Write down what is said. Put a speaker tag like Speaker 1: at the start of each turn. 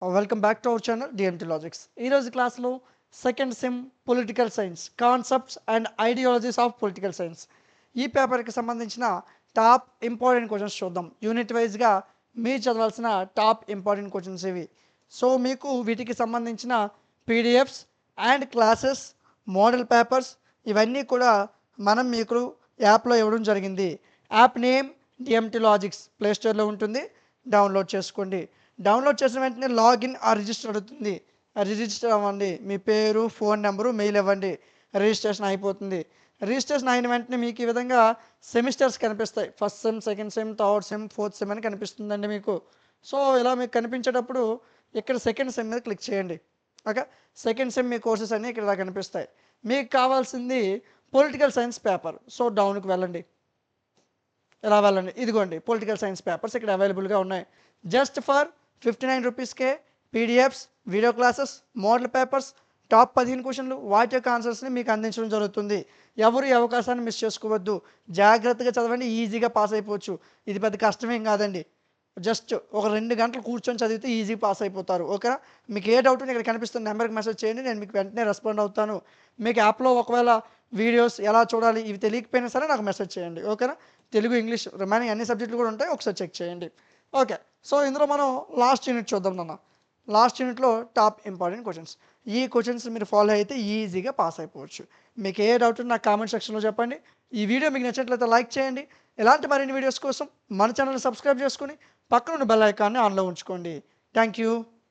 Speaker 1: Welcome back to our channel DMT logics. ఈరోజు క్లాస్లో second sem political science concepts and ideologies of political science ఈ పేపర్కి సంబంధించిన top important questions చూద్దాం. Unit వైజ్గా మీరు చదవాల్సిన టాప్ ఇంపార్టెంట్ క్వశ్చన్స్ ఇవి. సో మీకు వీటికి సంబంధించిన PDFs and classes model papers ఇవన్నీ కూడా మనం మీకు యాప్లో ఇవ్వడం జరిగింది. యాప్ నేమ్ డిఎంటీ లాజిక్స్ ప్లేస్టోర్లో ఉంటుంది, డౌన్లోడ్ చేసుకోండి. డౌన్లోడ్ చేసిన వెంటనే లాగిన్ ఆ రిజిస్టర్ అడుగుతుంది. రిజిస్టర్ అవ్వండి, మీ పేరు ఫోన్ నెంబరు మెయిల్ ఇవ్వండి, రిజిస్ట్రేషన్ అయిపోతుంది. రిజిస్ట్రేషన్ అయిన వెంటనే మీకు ఈ విధంగా సెమిస్టర్స్ కనిపిస్తాయి. First sem, second sem, third sem, fourth sem అని కనిపిస్తుందండి మీకు. సో ఇలా మీకు కనిపించేటప్పుడు ఇక్కడ సెకండ్ సెమ్ మీద క్లిక్ చేయండి. ఓకే, సెకండ్ సెమ్ మీ కోర్సెస్ అన్నీ ఇక్కడ ఇలా కనిపిస్తాయి. మీకు కావాల్సింది పొలిటికల్ సైన్స్ పేపర్. సో డౌన్కి వెళ్ళండి, ఇలా వెళ్ళండి. ఇదిగోండి పొలిటికల్ సైన్స్ పేపర్స్ ఇక్కడ అవైలబుల్గా ఉన్నాయి. జస్ట్ ఫర్ 59 రూపీస్కే PDFs, video classes, model papers, top 15 క్వశ్చన్లు, వాటి యొక్క ఆన్సర్స్ని మీకు అందించడం జరుగుతుంది. ఎవరు ఈ అవకాశాన్ని మిస్ చేసుకోవద్దు. జాగ్రత్తగా చదవండి, ఈజీగా పాస్ అయిపోవచ్చు. ఇది పెద్ద కష్టమేం కాదండి. జస్ట్ ఒక 2 గంటలు కూర్చొని చదివితే ఈజీగా పాస్ అయిపోతారు. ఓకేనా? మీకు ఏ డౌట్ ఇక్కడ కనిపిస్తున్న నెంబర్కి మెసేజ్ చేయండి, నేను మీకు వెంటనే రెస్పాండ్ అవుతాను. మీకు యాప్లో ఒకవేళ వీడియోస్ ఎలా చూడాలి ఇవి తెలియకపోయినా సరే నాకు మెసేజ్ చేయండి. ఓకేనా? తెలుగు, ఇంగ్లీష్ రిమైనింగ్ అన్ని సబ్జెక్టులు కూడా ఉంటాయి, ఒకసారి చెక్ చేయండి. ఓకే, సో ఇందులో మనం లాస్ట్ యూనిట్ చూద్దాం నాన్న. లాస్ట్ యూనిట్లో టాప్ ఇంపార్టెంట్ క్వశ్చన్స్. ఈ క్వశ్చన్స్ మీరు ఫాలో అయితే ఈజీగా పాస్ అయిపోవచ్చు. మీకు ఏ డౌట్ నాకు కామెంట్ సెక్షన్లో చెప్పండి. ఈ వీడియో మీకు నచ్చినట్లయితే లైక్ చేయండి. ఇలాంటి మరిన్ని వీడియోస్ కోసం మన ఛానల్ని సబ్స్క్రైబ్ చేసుకుని పక్కన ఉన్న బెల్ ఐకాన్ని ఆన్లో ఉంచుకోండి. Thank you.